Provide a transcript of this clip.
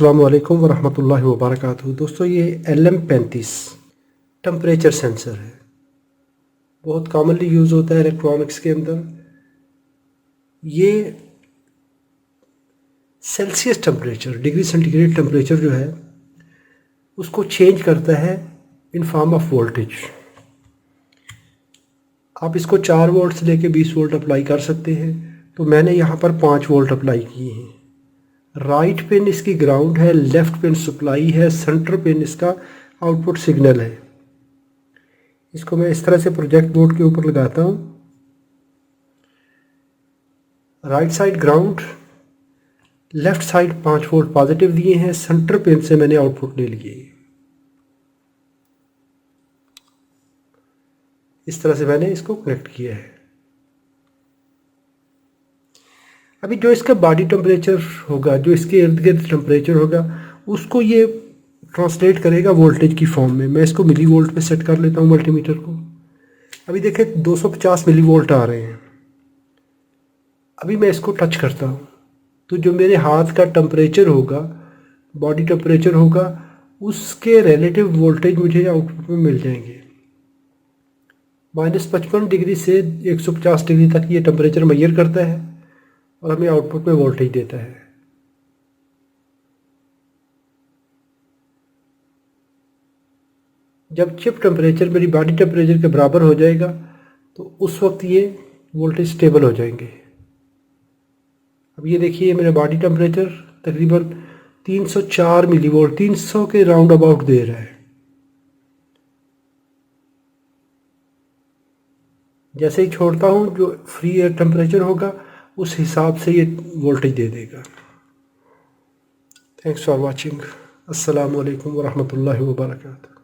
अस्सलामु अलैकुम वरहमतुल्लाहि वबरकातुहू। दोस्तों, ये LM35 टम्परेचर सेंसर है। बहुत कॉमनली यूज़ होता है इलेक्ट्रॉनिक्स के अंदर। ये Celsius temperature, degree centigrade temperature जो है उसको चेंज करता है इन फॉर्म ऑफ वोल्टेज। आप इसको 4 वोल्ट से लेके 20 वोल्ट अप्लाई कर सकते हैं। तो मैंने यहाँ पर 5 वोल्ट अप्लाई किए हैं। राइट पिन इसकी ग्राउंड है, लेफ़्ट पिन सप्लाई है, सेंटर पिन इसका आउटपुट सिग्नल है। इसको मैं इस तरह से प्रोजेक्ट बोर्ड के ऊपर लगाता हूँ। Right side ground, left side 5 volt positive दिए हैं, सेंटर पिन से मैंने आउटपुट ले लिए। इस तरह से मैंने इसको कनेक्ट किया है। अभी जो इसका बॉडी टेम्परेचर होगा, जो इसके इर्द गिर्द टेम्परेचर होगा, उसको ये ट्रांसलेट करेगा वोल्टेज की फॉर्म में। मैं इसको मिली वोल्ट पे सेट कर लेता हूँ मल्टीमीटर को। अभी देखें 250 मिली वोल्ट आ रहे हैं। अभी मैं इसको टच करता हूँ तो जो मेरे हाथ का टेम्परेचर होगा, बॉडी टेम्परेचर होगा, उसके रिलेटिव वोल्टेज मुझे आउटपुट में मिल जाएंगे। -55 डिग्री से 150 डिग्री तक ये टेम्परेचर मेजर करता है और हमें आउटपुट में वोल्टेज देता है। जब चिप टेम्परेचर मेरी बॉडी टेम्परेचर के बराबर हो जाएगा तो उस वक्त ये वोल्टेज स्टेबल हो जाएंगे। अब ये देखिए, मेरा बॉडी टेम्परेचर तकरीबन 304 मिली वोल्ट, 300 के राउंड अबाउट दे रहा है। जैसे ही छोड़ता हूँ, जो फ्री एयर टेम्परेचर होगा उस हिसाब से ये वोल्टेज दे देगा। Thanks for watching. अस्सलामु अलैकुम वरहमतुल्लाहि वबरकातुहू।